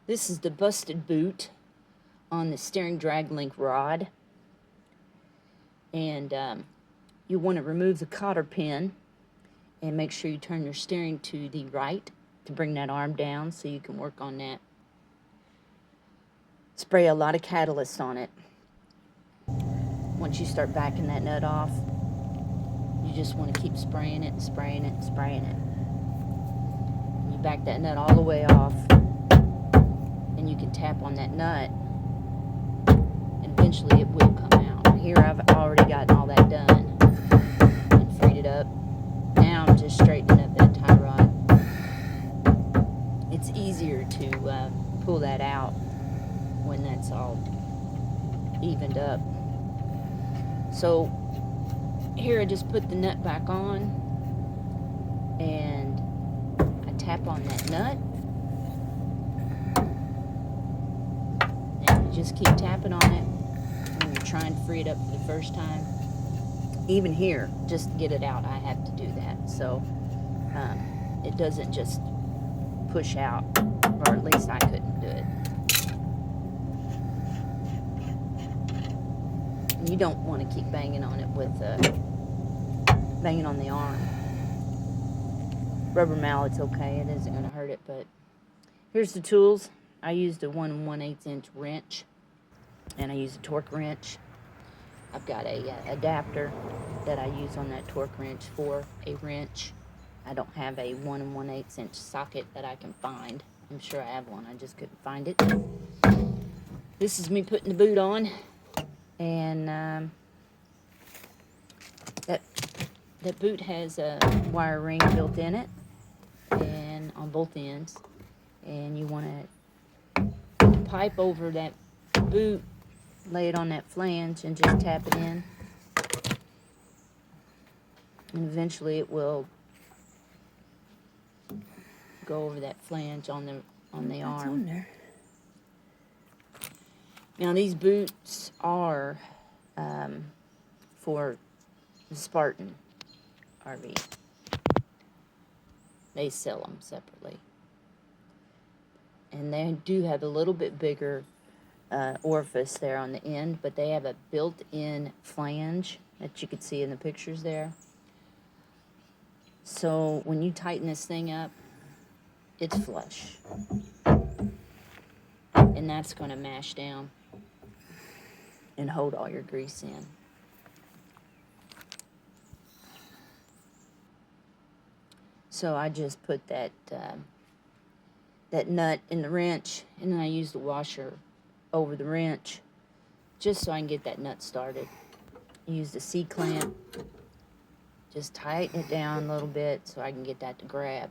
This is the busted boot on the steering drag link rod. And you want to remove the cotter pin and make sure you turn your steering to the right to bring that arm down so you can work on that. Spray a lot of catalyst on it. Once you start backing that nut off, you just want to keep spraying it, spraying it, spraying it. You back that nut all the way off, and you can tap on that nut, and eventually it will come out. Here I've already gotten all that done and freed it up. Now I'm just straightening up that tie rod. It's easier to pull that out when that's all evened up. So here I just put the nut back on, and I tap on that nut, and you just keep tapping on it when you're trying to free it up for the first time. Even here, just to get it out, I have to do that, so it doesn't just push out, or at least I couldn't do it. And you don't want to keep banging on it with banging on the arm. Rubber mallet's okay, it isn't going to hurt it, but here's the tools. I used a 1 1/8 inch wrench, and I used a torque wrench. I've got a adapter that I use on that torque wrench for a wrench. I don't have a 1 1/8 inch socket that I can find. I'm sure I have one, I just couldn't find it. This is me putting the boot on, and that boot has a wire ring built in it, and on both ends, and you want to pipe over that boot, lay it on that flange, and just tap it in, and eventually it will go over that flange on the arm. On there. Now these boots are for the Spartan RV. They sell them separately, and they do have a little bit bigger orifice there on the end, but they have a built-in flange that you could see in the pictures there. So when you tighten this thing up, it's flush, and that's going to mash down and hold all your grease in. So I just put that nut in the wrench, and then I use the washer over the wrench just so I can get that nut started. I use the C-clamp, just tighten it down a little bit so I can get that to grab.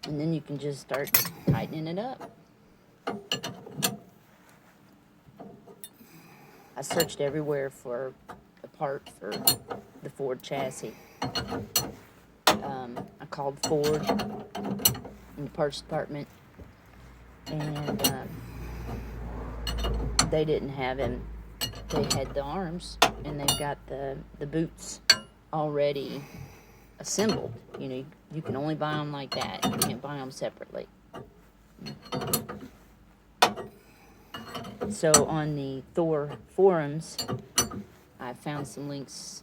And then you can just start tightening it up. I searched everywhere for a part for the Ford chassis. I called Ford in the parts department, and they didn't have him. They had the arms, and they've got the boots already assembled. You know, you can only buy them like that. You can't buy them separately. So on the Thor forums, I found some links,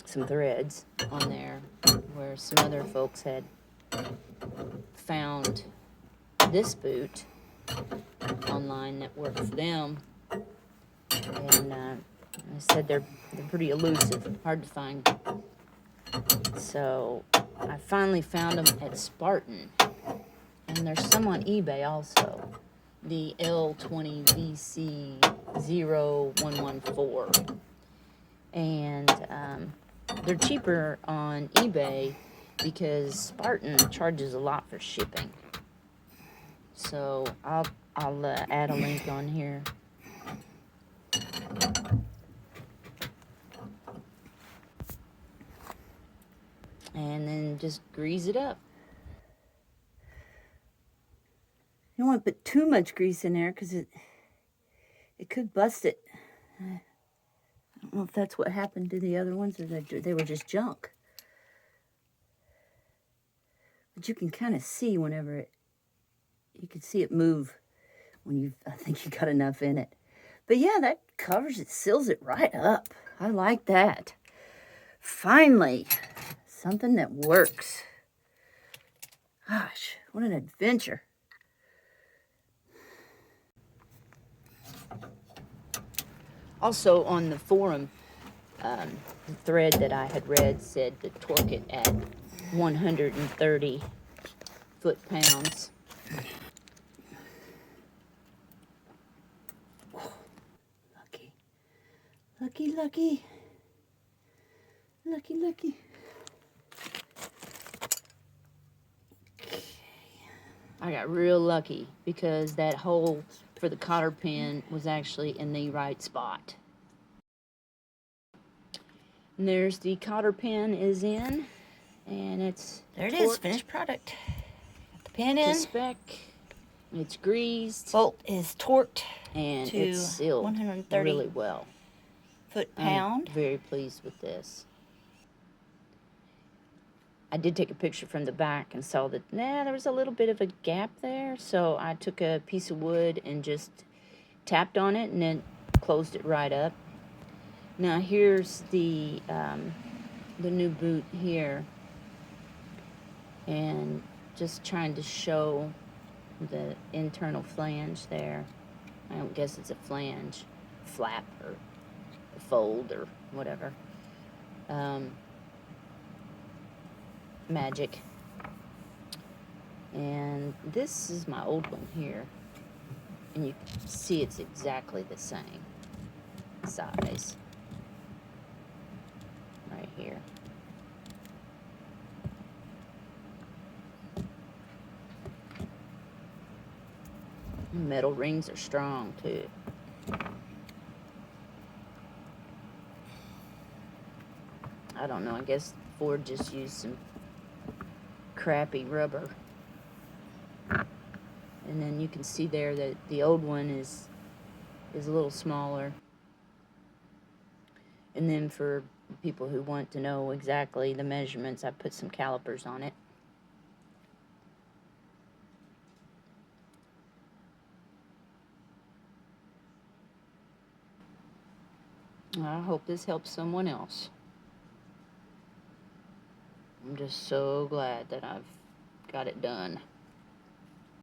some threads on there where some other folks had found this boot online that worked for them, and I said they're pretty elusive, hard to find. So I finally found them at Spartan, and there's some on eBay also. The L20VC0114, and they're cheaper on eBay because Spartan charges a lot for shipping. So I'll add a link on here. And then just grease it up. You don't want to put too much grease in there because it could bust it. I don't know if that's what happened to the other ones, or they were just junk. But you can kind of see whenever you can see it move when I think you got enough in it. But yeah, that covers it, seals it right up. I like that. Finally, something that works. Gosh, what an adventure. Also on the forum, the thread that I had read said to torque it at 130 foot-pounds. Lucky. Lucky, lucky. Lucky, lucky. Okay. I got real lucky because that hole for the cotter pin was actually in the right spot. And there's the cotter pin is in, and it's there it is, finished product. Got the pin in. To spec. It's greased. Bolt is torqued and to it's sealed 130 really well. foot-pound. I'm very pleased with this. I did take a picture from the back and saw that there was a little bit of a gap there, so I took a piece of wood and just tapped on it and then closed it right up. Now here's the new boot here, and just trying to show the internal flange there. I don't guess it's a flange, flap or a fold or whatever. Magic. And this is my old one here, and you can see it's exactly the same size right here. Metal rings are strong too. I don't know, I guess Ford just used some crappy rubber. And then you can see there that the old one is a little smaller. And then for people who want to know exactly the measurements, I put some calipers on it. I hope this helps someone else. I'm just so glad that I've got it done.